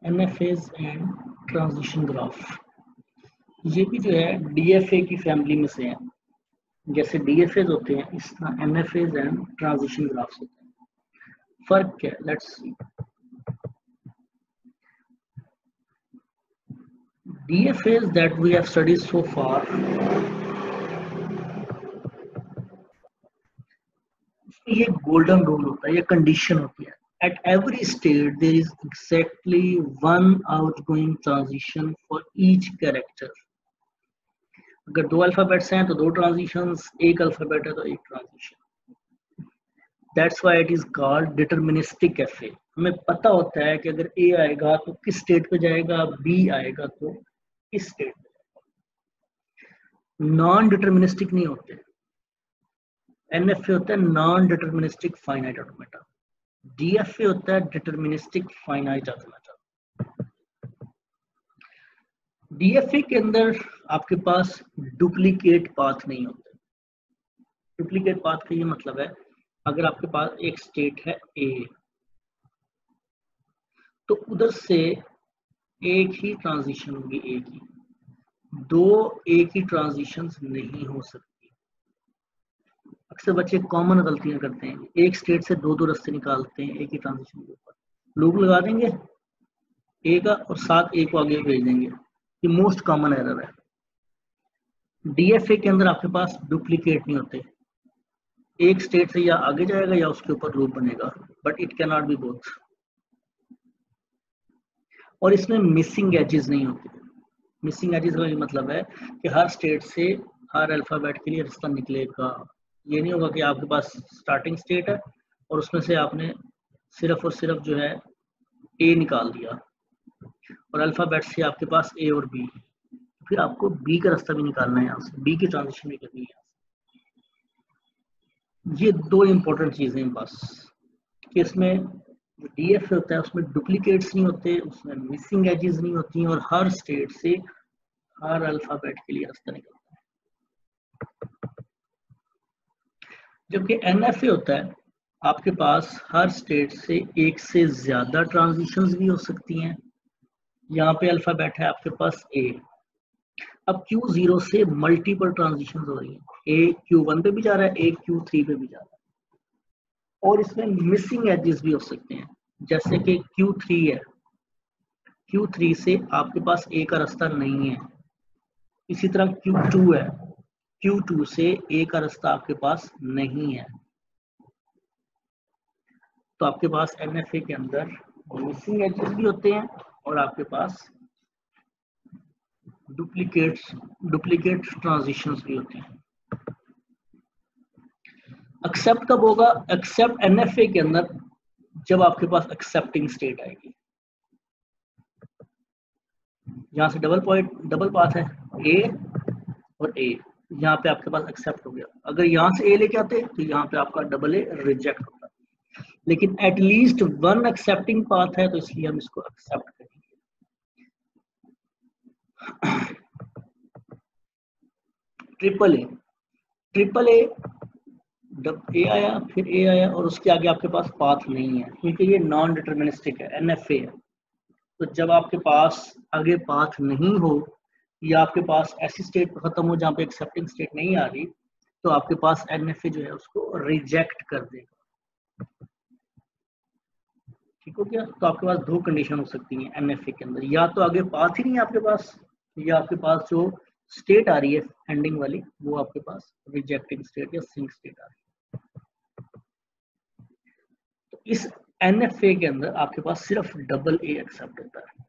NFAs and transition graph, ये भी जो है DFA की फैमिली में से है। जैसे DFAs होते हैं इस तरह NFAs एंड ट्रांजिशन ग्राफ्स होते हैं। फर्क क्या है, let's see. DFAs that we have studied so far, उसमें ये गोल्डन रूल होता है, ये कंडीशन होती है। At every state there is exactly one outgoing transition for each character. अगर दो अल्फाबेट्स हैं तो दो ट्रांजिशंस, एक अल्फाबेट है तो एक transition. That's why it is called deterministic FA. हमें पता होता है कि अगर A आएगा तो किस स्टेट पे जाएगा, B आएगा तो किस स्टेट पे जाएगा। नॉन डिटर्मिनिस्टिक नहीं होते। NFA होता है non deterministic finite automata, DFA होता है डिटर्मिनिस्टिक फाइनाइट ऑटोमेटा। DFA के अंदर आपके पास डुप्लीकेट पाथ नहीं होते। डुप्लीकेट पाथ का ये मतलब है, अगर आपके पास एक स्टेट है A, तो उधर से एक ही ट्रांजिशन होगी A की, दो एक ही ट्रांजिशंस नहीं हो सकती। अक्सर बच्चे कॉमन गलतियां करते हैं, एक स्टेट से दो दो रास्ते निकालते हैं एक ही ट्रांजिशन के ऊपर, लूप लगा देंगे A का और साथ A को आगे भेज देंगे। ये मोस्ट कॉमन एरर है। DFA के अंदर आपके पास डुप्लीकेट नहीं होते, एक स्टेट से या आगे जाएगा या उसके ऊपर लूप बनेगा, but it can not be both. और इसमें मिसिंग एजेस नहीं होते। मिसिंग एजेस का मतलब है कि हर स्टेट से हर अल्फाबेट के लिए रास्ता निकलेगा। ये नहीं होगा कि आपके पास स्टार्टिंग स्टेट है और उसमें से आपने सिर्फ और सिर्फ जो है A निकाल दिया और अल्फाबेट से आपके पास A और B, फिर आपको B का रास्ता भी निकालना है, यहाँ से B की ट्रांजिशन भी करनी है। ये दो इंपॉर्टेंट चीजें हैं बस, कि इसमें जो DFA होता है उसमें डुप्लीकेट्स नहीं होते, उसमें मिसिंग एजेस नहीं होती हैं और हर स्टेट से हर अल्फाबेट के लिए रास्ता निकलता है। जबकि NFA होता है आपके पास हर स्टेट से एक से ज्यादा ट्रांजिशंस भी हो सकती हैं। यहाँ पे अल्फाबेट है आपके पास A, अब Q0 से मल्टीपल ट्रांजिशंस हो रही है, A Q1 पे भी जा रहा है, A Q3 पे भी जा रहा है, और इसमें मिसिंग एजेस भी हो सकते हैं। जैसे कि Q3 है, Q3 से आपके पास A का रास्ता नहीं है। इसी तरह Q2 है, Q2 से A का रास्ता आपके पास नहीं है। तो आपके पास NFA के अंदर मिसिंग एजेस भी होते हैं और आपके पास डुप्लीकेट ट्रांजिशंस भी होते हैं। एक्सेप्ट कब होगा? एक्सेप्ट NFA के अंदर जब आपके पास एक्सेप्टिंग स्टेट आएगी। यहाँ से डबल पाथ है A और A, यहाँ पे आपके पास एक्सेप्ट हो गया। अगर यहाँ से A लेके आते तो यहाँ पे आपका डबल A रिजेक्ट होता, लेकिन एटलीस्ट वन एक्सेप्टिंग पाथ है तो इसलिए हम इसको एक्सेप्ट करेंगे। ट्रिपल ए जब A आया फिर A आया और उसके आगे आपके पास पाथ नहीं है, क्योंकि ये नॉन डिटर्मिनिस्टिक है, NFA है। तो जब आपके पास आगे पाथ नहीं हो या आपके पास ऐसी स्टेट खत्म हो जहाँ पे एक्सेप्टिंग स्टेट नहीं आ रही, तो आपके पास NFA जो है उसको रिजेक्ट कर देगा। ठीक हो गया? तो आपके पास दो कंडीशन हो सकती हैं NFA के अंदर, या तो आगे पाथ ही नहीं है आपके पास, या आपके पास जो स्टेट आ रही है एंडिंग वाली वो आपके पास रिजेक्टिंग स्टेट या सिंक स्टेट आ रही है। तो इस NFA के अंदर आपके पास सिर्फ डबल A एक्सेप्ट होता है।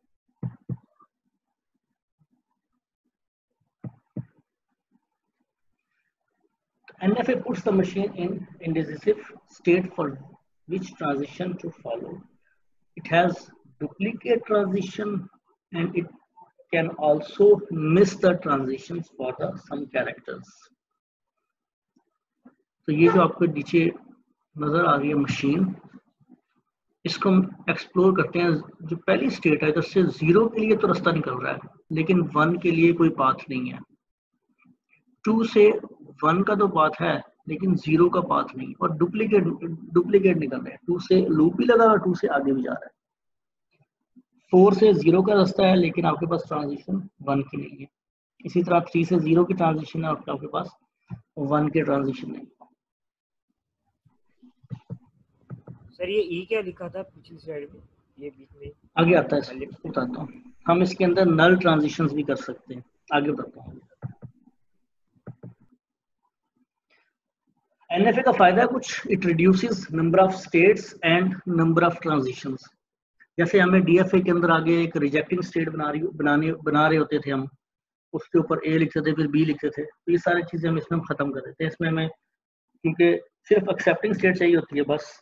NFA puts the machine in indecisive state for which transition to follow. It has duplicate transition and it can also miss the transitions for the some characters. तो ये जो आपको नीचे नजर आ रही है मशीन, इसको हम एक्सप्लोर करते हैं। जो पहली स्टेट है जैसे 0 के लिए तो रास्ता निकल रहा है, लेकिन 1 के लिए कोई पाथ नहीं है। 2 से 1 का तो पाथ है लेकिन 0 का पाथ नहीं, और डुप्लीकेट निकल रहा है। 2 से लूप भी लगा और 2 से आगे भी जा रहा है। 4 से 0 का रास्ता है लेकिन आपके पास ट्रांजिशन 1 की नहीं है। इसी तरह 3 से 0 की ट्रांजिशन है और आपके पास 1 की ट्रांजिशन नहीं। सर ये ई क्या लिखा था पिछली स्लाइड में, ये बीच में आगे आता है, बताता हूँ। हम इसके अंदर नल ट्रांजिशंस भी कर सकते हैं, आगे बताता हूँ। एनएफए का फायदा है कुछ, it reduces number of states and number of transitions. जैसे हमें डीएफए के अंदर आगे एक रिजेक्टिंग स्टेट बना रहे होते थे हम, उसके ऊपर ए लिखते थे फिर बी लिखते थे, तो ये सारी चीजें हम इसमें खत्म कर देते हैं। इसमें हमें क्योंकि सिर्फ एक्सेप्टिंग स्टेट चाहिए होती है बस,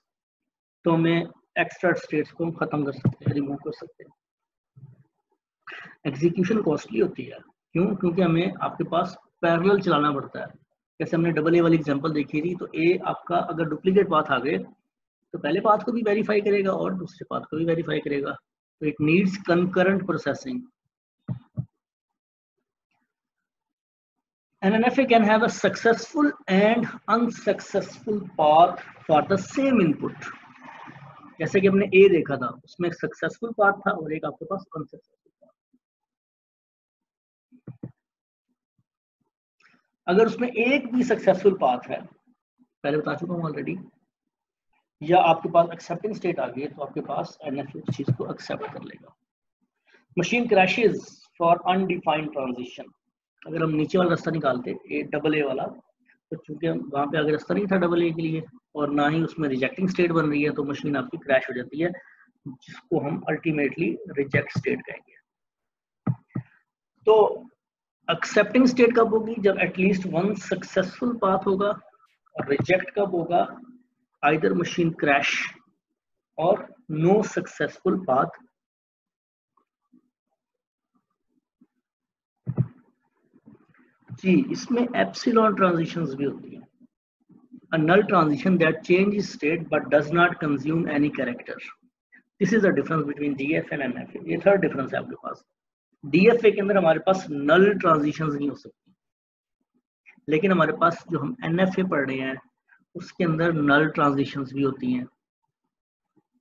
तो हमें एक्स्ट्रा स्टेट्स को हम खत्म कर सकते हैं, रिमूव कर सकते हैं। एग्जीक्यूशन कॉस्टली होती है, क्यों? क्योंकि हमें आपके पास पैरेलल चलाना पड़ता है। जैसे हमने डबल ए वाली एग्जांपल देखी थी, तो ए आपका अगर डुप्लीकेट पाथ आ गए तो पहले पाथ को भी वेरीफाई करेगा और दूसरे पाथ को भी वेरीफाई करेगा, तो it needs concurrent processing. An NFA can have a successful and unsuccessful path for the same input। जैसे कि हमने ए देखा था, उसमें एक सक्सेसफुल पाथ था और एक आपके पास अनसक्सेसफुल पाथ। अगर उसमें एक भी सक्सेसफुल पाथ है, पहले बता चुका हूं ऑलरेडी, या आपके पास एक्सेप्टिंग स्टेट आ गई, तो आपके पास एनएफए उस चीज को एक्सेप्ट कर लेगा। Machine crashes for undefined transition. अगर हम नीचे वाला रास्ता निकालते ए डबल ए वाला, तो चूंकि वहां पे आगे रास्ता नहीं था डबल ए के लिए और ना ही उसमें रिजेक्टिंग स्टेट बन रही है, तो मशीन आपकी क्रैश हो जाती है, जिसको हम अल्टीमेटली रिजेक्ट स्टेट कहेंगे। तो एक्सेप्टिंग स्टेट कब होगी? जब एटलीस्ट वन सक्सेसफुल पाथ होगा। और रिजेक्ट कब होगा? आइदर मशीन क्रैश और नो सक्सेसफुल पाथ। जी, इसमें एप्सिलॉन ट्रांजिशंस भी होती है। A null transition that changes state but does not consume any character. This is the difference between DFA and NFA. ये थर्ड डिफरेंस है आपके पास। DFA के अंदर हमारे पास नल ट्रांजिशंस नहीं हो सकती, लेकिन हमारे पास जो हम NFA पढ़ रहे हैं उसके अंदर नल ट्रांजिशंस भी होती हैं।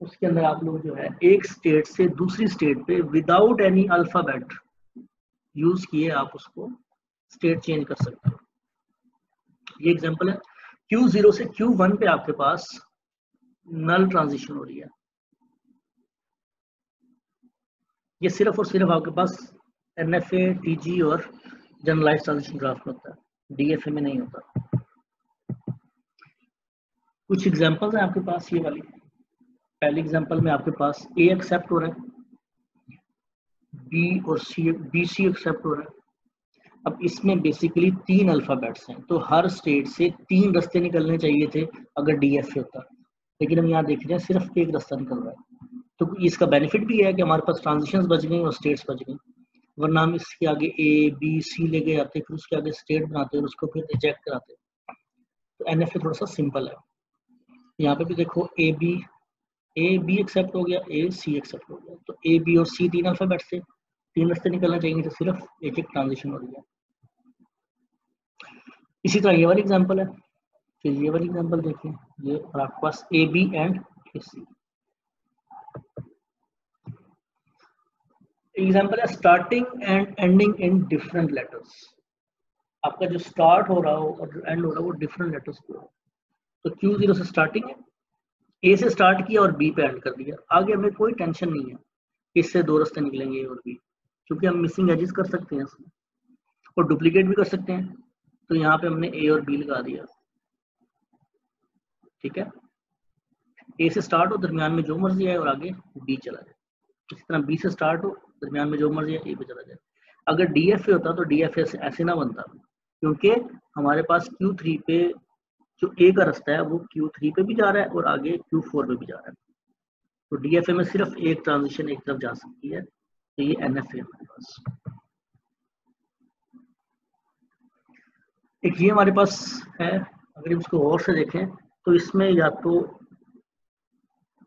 उसके अंदर आप लोग जो है एक स्टेट से दूसरी स्टेट पे विदाउट एनी अल्फाबेट यूज किए आप उसको स्टेट चेंज कर सकते हो। ये एग्जांपल है, Q0 से Q1 पे आपके पास नल ट्रांजिशन हो रही है। ये सिर्फ और सिर्फ आपके पास NFA, TG और जनरलाइज्ड ट्रांजिशन ग्राफ में होता है, DFA में नहीं होता। कुछ एग्जांपल्स हैं आपके पास ये वाली। पहले एग्जांपल में आपके पास A एक्सेप्ट हो रहा है, B और C एक्सेप्ट हो रहा है। अब इसमें बेसिकली 3 अल्फाबेट्स हैं, तो हर स्टेट से 3 रास्ते निकलने चाहिए थे अगर DFA होता, लेकिन हम यहाँ देख रहे हैं सिर्फ एक रास्ता निकल रहा है। तो इसका बेनिफिट भी है कि हमारे पास ट्रांजिशंस बच गई और स्टेट्स बच गई, वरना हम इसके आगे A, B, C लेके आते, फिर उसके आगे स्टेट बनाते और उसको फिर रिजेक्ट कराते। तो NFA थोड़ा सा सिंपल है। यहाँ पे भी देखो A B एक्सेप्ट हो गया, A C एक्सेप्ट हो गया, तो A B और C 3 अल्फाबेट से 3 रास्ते निकलना चाहिए, तो सिर्फ एक ट्रांजिशन हो रही है। इसी तरह ये वाली एग्जांपल है, फिर ये वाली एग्जांपल देखिए, ये और आपके पास AB एंड C। एग्जांपल है starting and ending in different letters. आपका जो स्टार्ट हो रहा हो और जो एंड हो रहा हो वो डिफरेंट लेटर्स पे हो। तो Q0 से स्टार्टिंग है, A से स्टार्ट किया और B पे एंड कर दिया। आगे हमें कोई टेंशन नहीं है, इससे 2 रास्ते निकलेंगे A और B, क्योंकि हम मिसिंग एजेस कर सकते हैं इसमें और डुप्लीकेट भी कर सकते हैं। तो यहाँ पे हमने A और B लगा दिया, ठीक है। A से स्टार्ट हो, दरमियान में जो मर्जी आए और आगे B चला जाए। इसी तरह B से स्टार्ट हो, दरमियान में जो मर्जी आए A पे चला जाए। अगर DFA होता तो DFA से ऐसे ना बनता, क्योंकि हमारे पास Q3 पे जो A का रास्ता है वो Q3 पे भी जा रहा है और आगे Q4 पे भी जा रहा है। तो DFA में सिर्फ एक ट्रांजिशन एक तरफ जा सकती है, तो ये NFA है हमारे पास। एक ये हमारे पास है, अगर इसको और से देखें तो इसमें या तो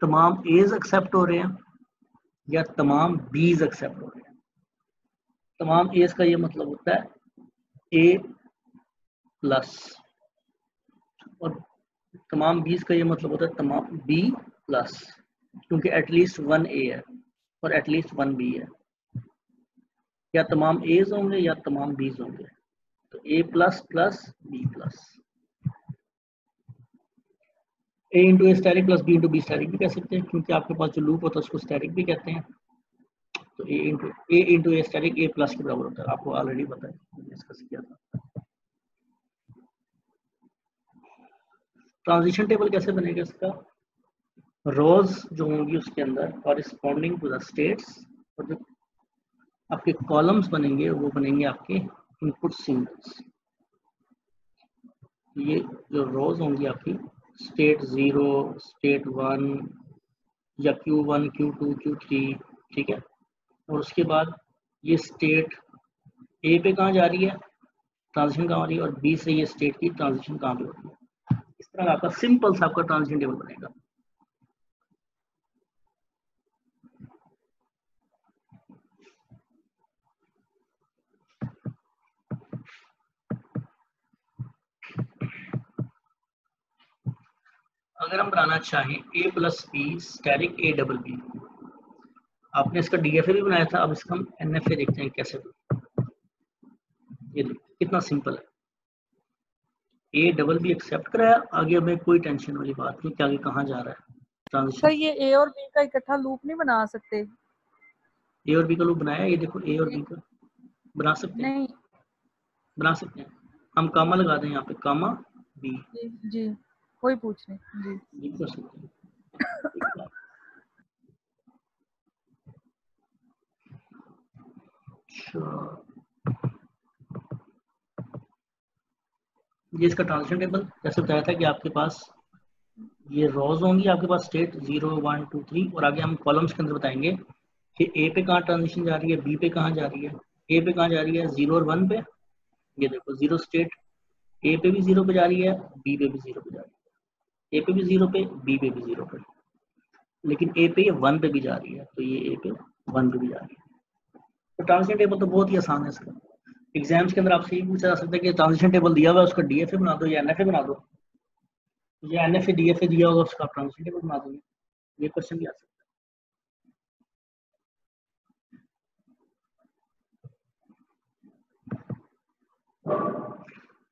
तमाम A's एक्सेप्ट हो रहे हैं या तमाम B's एक्सेप्ट हो रहे हैं। तमाम A's का ये मतलब होता है A प्लस, और तमाम B's का ये मतलब होता है तमाम B प्लस, क्योंकि एटलीस्ट 1 A है। और एटलीस्ट 1 बी है, या तमाम एज होंगे या तमाम बीज होंगे। तो A plus plus B plus, A into A static plus B into B static भी कह सकते हैं, क्योंकि आपके पास जो लूप होता है उसको स्टैटिक भी कहते हैं। तो A into A static A plus के बराबर होता है, आपको ऑलरेडी पता है, डिस्कस किया था। ट्रांजिशन टेबल कैसे बनेगा इसका? रोज जो होंगी उसके अंदर कॉरिस्पॉन्डिंग टू द स्टेट्स, और जो आपके कॉलम्स बनेंगे वो बनेंगे आपके इनपुट सिंबल्स। ये जो रोज होंगी आपकी स्टेट 0, स्टेट 1 या Q1, Q2, Q3, ठीक है। और उसके बाद ये स्टेट ए पे कहाँ जा रही है, ट्रांजिशन कहाँ हो रही है, और बी से ये स्टेट की ट्रांजिशन कहाँ पे हो रही है। इस तरह आपका सिंपल सा आपका ट्रांजिशन टेबल बनेगा। अगर हम बनाना चाहें A plus B static A double B, आपने इसका डीएफए भी बनाया था, अब इसका हम एनएफए देखते हैं कैसे। ये देखिए कितना सिंपल है, ए डबल बी एक्सेप्ट कराया, आगे हमें कोई टेंशन वाली बात नहीं कि आगे कहाँ जा रहा है ट्रांजिशन। सर ये ए और बी का इकट्ठा लूप नहीं बना सकते? ए और बी का लूप बनाया, ये देखो ए और बी का बना सकते हैं, नहीं बना सकते हैं। हम कामा लगा दें यहाँ पे, कामा बी, जी कोई पूछ नहीं जी, ये कर सकते हैं। ये इसका ट्रांजिशन टेबल जैसे बताया था कि आपके पास ये रोज होंगी, आपके पास स्टेट 0, 1, 2, 3, और आगे हम कॉलम्स के अंदर बताएंगे कि ए पे कहाँ ट्रांजिशन जा रही है, बी पे कहाँ जा रही है। ए पे कहाँ जा रही है, 0 और 1 पे, ये देखो 0 स्टेट ए पे भी 0 पे जा रही है, बी पे भी 0 पे जा रही है, ए पे भी 0 पे, बी पे भी 0 पे, लेकिन ए पे ये 1 पे भी जा रही है, तो ये ए पे 1 पे भी जा रही है। तो ट्रांजिशन टेबल तो बहुत ही आसान है इसका। एग्जाम्स के अंदर आपसे ये पूछा जा सकता है कि ट्रांजिशन टेबल दिया हुआ है उसका डीएफए बना दो या एनएफए बना दो, या एनएफए डीएफए दिया होगा उसका ट्रांजिशन टेबल बना दोगे, ये क्वेश्चन भी आ सकता है।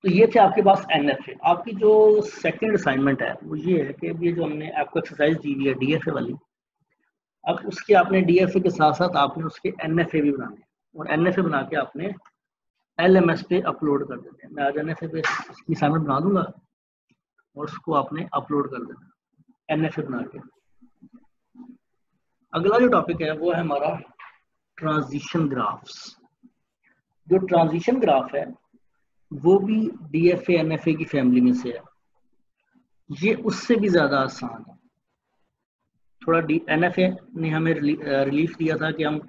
तो ये थे आपके पास एनएफए। आपकी जो सेकंड असाइनमेंट है वो ये है कि ये जो हमने आपको एक्सरसाइज दी हुई है डीएफए वाली, अब उसके आपने डीएफए के साथ साथ आपने उसके एनएफए भी बनाने, और एनएफए बना के आपने एलएमएस पे अपलोड कर देते हैं। मैं आज एनएफए पे इसकी असाइनमेंट बना दूंगा और उसको आपने अपलोड कर देना एनएफए बना के। अगला जो टॉपिक है वो है हमारा ट्रांजिशन ग्राफ्स। जो ट्रांजिशन ग्राफ है वो भी डीएफए एनएफए की फैमिली में से है, ये उससे भी ज्यादा आसान है थोड़ा। एनएफए ने हमें रिलीफ दिया था कि हम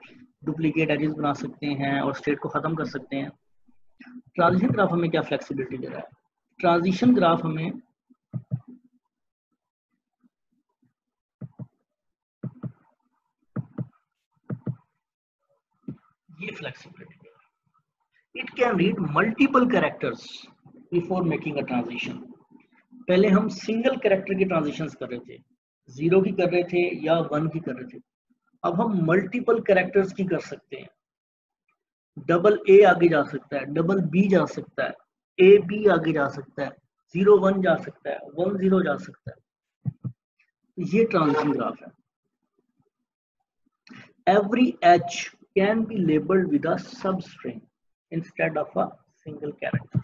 डुप्लीकेट एजेस बना सकते हैं और स्टेट को खत्म कर सकते हैं। ट्रांजिशन ग्राफ हमें क्या फ्लेक्सिबिलिटी दे रहा है? ट्रांजिशन ग्राफ हमें ये फ्लेक्सिबिलिटी दे रहा है, it can read multiple characters before making a transition. पहले हम सिंगल कैरेक्टर की ट्रांजिशंस कर रहे थे, 0 की कर रहे थे या 1 की कर रहे थे, अब हम मल्टीपल कैरेक्टर्स की कर सकते हैं। डबल ए आगे जा सकता है, डबल बी जा सकता है, ए बी आगे जा सकता है, 0 1 जा सकता है, 1 0 जा सकता है। ये ट्रांजिशन ग्राफ है। Every H can be labelled with a सब string instead of a single character.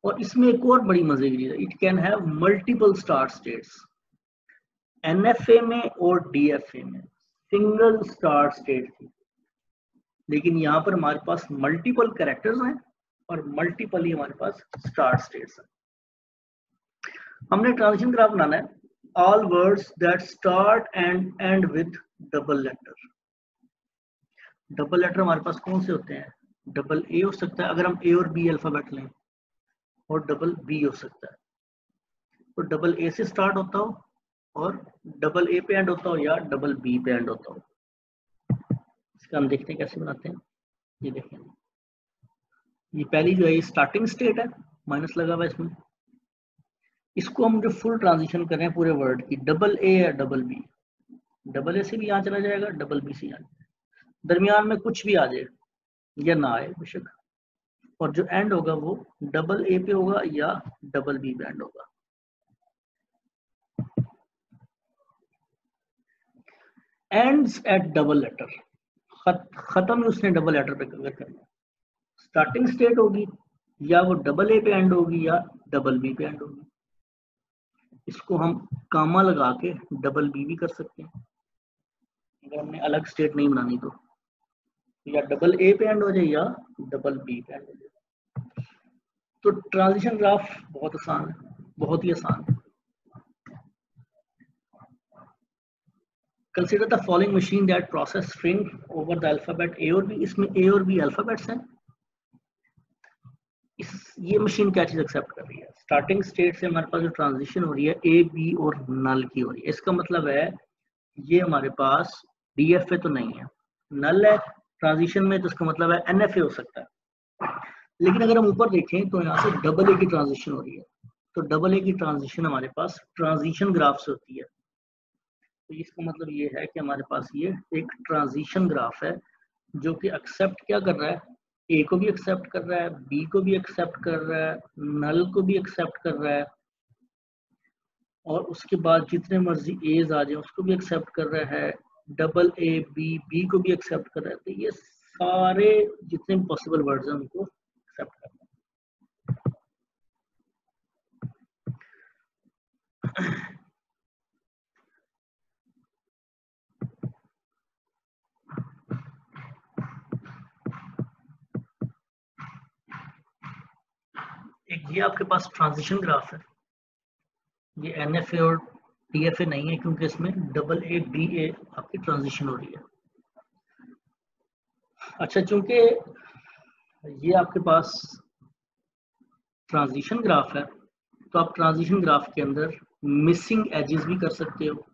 और इसमें एक और बड़ी मजे की चीज है, it can have multiple start states. NFA में और डीएफए में सिंगल स्टार्ट स्टेट थी, लेकिन यहाँ पर हमारे पास मल्टीपल कैरेक्टर्स हैं और मल्टीपल ही हमारे पास स्टार्ट स्टेट्स हैं। हमने ट्रांजिशन ग्राफ बनाना है, all words that start and end with double letter. Double letter हमारे पास कौन से होते हैं? डबल ए हो सकता है अगर हम ए और बी अल्फाबेट लें, और डबल बी हो सकता है। तो डबल ए से स्टार्ट होता हो और डबल ए पे एंड होता हो, या डबल बी पे एंड होता हो। इसका हम देखते हैं कैसे बनाते हैं। ये देखें, ये पहली जो है ये स्टार्टिंग स्टेट है, माइनस लगा हुआ है इसमें। इसको हम जो फुल ट्रांजिशन कर रहे हैं पूरे वर्ड की, डबल ए या डबल बी, डबल ए से भी यहाँ चला जाएगा, डबल बी से यहाँ, दरमियान में कुछ भी आ जाए या ना आए बेशक, और जो एंड होगा वो डबल ए पे होगा या डबल बी पे एंड होगा। एंड्स एट डबल लेटर, खत्म उसने डबल लेटर पे अगर करना, स्टार्टिंग स्टेट होगी या वो डबल ए पे एंड होगी या डबल बी पे एंड होगी। इसको हम कामा लगा के डबल बी भी कर सकते हैं अगर हमने अलग स्टेट नहीं बनानी तो, या डबल ए पे एंड हो जाए या डबल बी पे एंड हो जाए। तो ट्रांजिशन ग्राफ बहुत आसान है, बहुत ही आसान है। Consider the following machine that process string over the alphabet ए और बी। इसमें ए और बी अल्फाबेट्स हैं। ये मशीन क्या चीज एक्सेप्ट कर रही है? स्टार्टिंग स्टेट से हमारे पास जो ट्रांजिशन हो रही है ए बी और नल की हो रही है। इसका मतलब है ये हमारे पास डीएफए तो नहीं है, नल है ट्रांजिशन में, तो इसका मतलब है एनएफए हो सकता है। लेकिन अगर हम ऊपर देखें तो यहाँ से डबल ए की ट्रांजिशन हो रही है, तो डबल ए की ट्रांजिशन हमारे पास ट्रांजिशन ग्राफ से होती है। तो इसका मतलब ये है कि हमारे पास ये एक ट्रांजिशन ग्राफ है जो कि एक्सेप्ट क्या कर रहा है, ए को भी एक्सेप्ट कर रहा है, बी को भी एक्सेप्ट कर रहा है, नल को भी एक्सेप्ट कर रहा है, और उसके बाद जितने मर्जी एज आ जाए उसको भी एक्सेप्ट कर रहा है, डबल ए बी बी को भी एक्सेप्ट कर रहा है। तो ये सारे जितने पॉसिबल वर्ड्स हैं उनको एक्सेप्ट कर रहा है। एक ये आपके पास ट्रांजिशन ग्राफ है, ये एनएफए और टीएफए नहीं है क्योंकि इसमें डबल ए बी ए आपकी ट्रांजिशन हो रही है। अच्छा, चूंकि ये आपके पास ट्रांजिशन ग्राफ है तो आप ट्रांजिशन ग्राफ के अंदर मिसिंग एजेस भी कर सकते हो,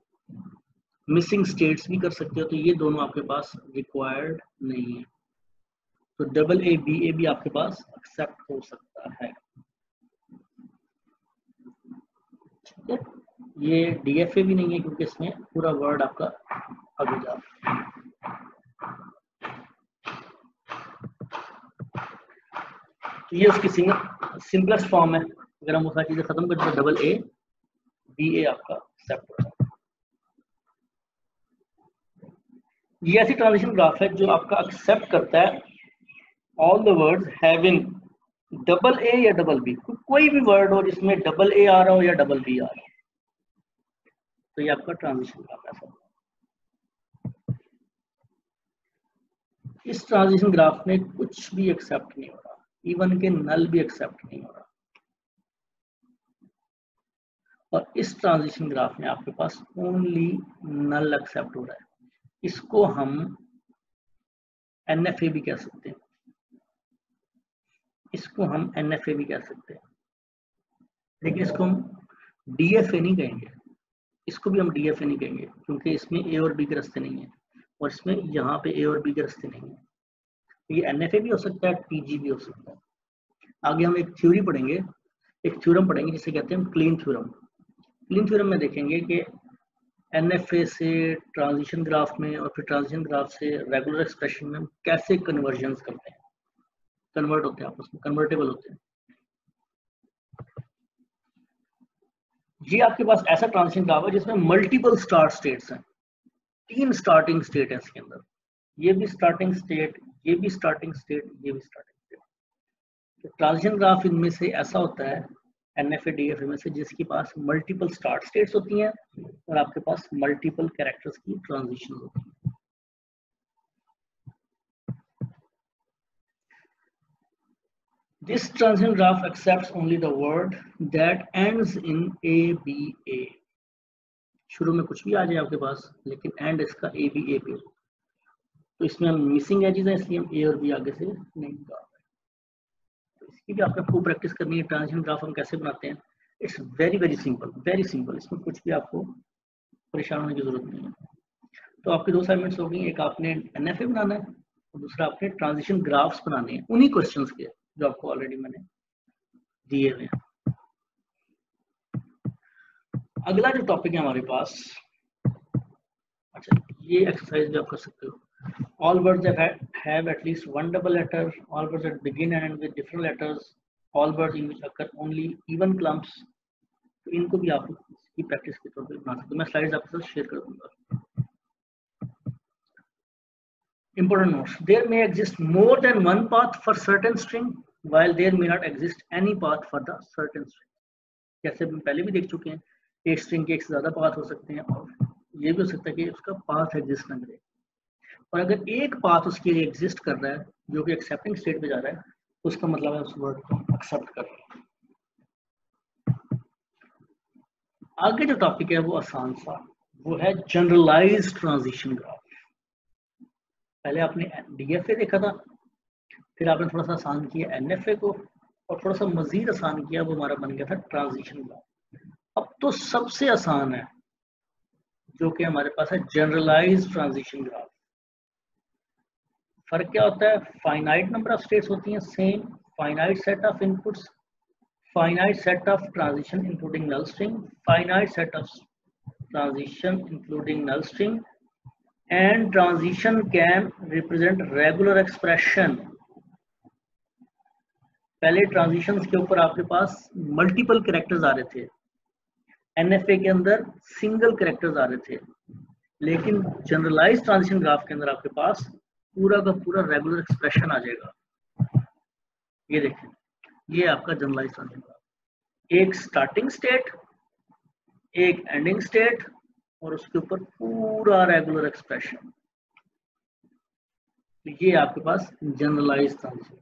मिसिंग स्टेट्स भी कर सकते हो, तो ये दोनों आपके पास रिक्वायर्ड नहीं है। तो डबल ए बी ए भी आपके पास एक्सेप्ट हो सकता है। ठीक है, ये डीएफए भी नहीं है क्योंकि इसमें पूरा वर्ड आपका आगे जा रहा है। तो ये उसकी सिंपलेस्ट फॉर्म है। अगर हम वो सारी चीजें खत्म कर दें, डबल ए बी ए आपका एक्सेप्ट हो जाता है। ये ऐसी ट्रांजिशन ग्राफ है जो आपका एक्सेप्ट करता है all the words having double A या डबल बी, कोई भी वर्ड हो जिसमें डबल ए आ रहा हो या डबल बी आ रहा हो, तो ये आपका ट्रांजिशन ग्राफ है। इस ट्रांजिशन ग्राफ में कुछ भी एक्सेप्ट नहीं हो रहा, इवन के नल भी एक्सेप्ट नहीं हो रहा, और इस ट्रांजिशन ग्राफ में आपके पास ओनली नल एक्सेप्ट हो रहा है। इसको हम एनएफए भी कह सकते हैं, इसको हम एनएफए भी कह सकते हैं, लेकिन इसको हम डीएफए नहीं कहेंगे, इसको भी हम डीएफए नहीं कहेंगे क्योंकि इसमें ए और बी के रास्ते नहीं है, और इसमें यहाँ पे ए और बी के रास्ते नहीं है। ये एनएफए भी हो सकता है, टीजी भी हो सकता है। आगे हम एक थ्योरी पढ़ेंगे, एक थ्योरम पढ़ेंगे जिसे कहते हैं क्लीन थ्योरम। क्लीन थ्योरम में देखेंगे कि एनएफए से ट्रांजिशन ग्राफ में और फिर ट्रांजिशन ग्राफ से रेगुलर एक्सप्रेशन में कैसे कन्वर्जन्स करते हैं, कन्वर्ट होते हैं, आपस में कन्वर्टेबल होते हैं। ये आपके पास ऐसा ट्रांजिशन ग्राफ है जिसमें मल्टीपल स्टार्ट स्टेट्स हैं, 3 स्टार्टिंग स्टेट है इसके अंदर, ये भी स्टार्टिंग स्टेट, ये भी स्टार्टिंग स्टेट, ये भी स्टार्टिंग स्टेट। तो ट्रांजिशन ग्राफ इनमें से ऐसा होता है एनएफए डीएफए में से जिसके पास मल्टीपल स्टार्ट स्टेट्स होती हैं और आपके पास मल्टीपल कैरेक्टर्स की ट्रांजिशन होती है। This transition graph accepts only the word that ends in A B A। शुरू में कुछ भी आ जाए आपके पास, लेकिन एंड इसका A B A पे, तो इसमें हम मिसिंग एजेस हैं इसलिए हम ए और बी आगे से नहीं निकाल रहे। तो इसकी भी आपको खूब प्रैक्टिस करनी है। ट्रांजिशन ग्राफ हम कैसे बनाते हैं, it's very very simple, very simple, इसमें कुछ भी आपको परेशान होने की जरूरत नहीं है। तो आपकी 2 असाइनमेंट्स हो गई, एक आपने एनएफए बनाना है और दूसरा आपने ट्रांजिशन ग्राफ्स बनाने हैं उन्हीं क्वेश्चंस के जो आपको ऑलरेडी मैंने दिए हुए हैं। अगला जो टॉपिक है हमारे पास, अच्छा ये एक्सरसाइज भी आप कर सकते हो। All words have at least one double letter. All words that begin and end with different letters. All words in which occur only even clumps. तो इनको भी आप इसकी प्रैक्टिस के तौर पे बना सकते हो। मैं स्लाइड्स आपके साथ शेयर कर दूंगा। Important notes: there may exist more than one path for certain string, while there may not exist any path for the certain string. जैसे हम पहले भी देख चुके हैं, एक स्ट्रिंग के एक से ज्यादा पाथ हो सकते हैं और ये भी हो सकता है कि उसका पाथ एग्जिस्ट ना करे। और अगर एक पाथ उसके लिए एग्जिस्ट कर रहा है जो कि एक्सेप्टिंग स्टेट पे जा रहा है, तो उसका मतलब है उस वर्ड को एक्सेप्ट कर रहा है। आगे जो टॉपिक है वो आसान सा, वो है जनरलाइज्ड ट्रांजिशन ग्राफ। पहले आपने डीएफए देखा था, फिर आपने थोड़ा सा आसान किया एनएफए को, और थोड़ा सा मजीद आसान किया, वो हमारा बन गया था ट्रांजिशन ग्राफ। अब तो सबसे आसान है जो कि हमारे पास है जनरलाइज्ड ट्रांजिशन ग्राफ। फर्क क्या होता है? फाइनाइट नंबर ऑफ स्टेट्स होती हैं same, finite set of inputs, finite set of transition including null string, finite set of transition including null string, and transition can represent regular expression. पहले transitions के ऊपर आपके पास मल्टीपल कैरेक्टर्स आ रहे थे, NFA के अंदर सिंगल कैरेक्टर्स आ रहे थे, लेकिन जनरलाइज्ड ट्रांजिशन ग्राफ के अंदर आपके पास पूरा का पूरा रेगुलर एक्सप्रेशन आ जाएगा। ये देखें, ये आपका जनरलाइज्ड ट्रांजिशन ग्राफ, एक स्टार्टिंग स्टेट, एक एंडिंग स्टेट, और उसके ऊपर पूरा रेगुलर एक्सप्रेशन। ये आपके पास जनरलाइज्ड ट्रांजिशन।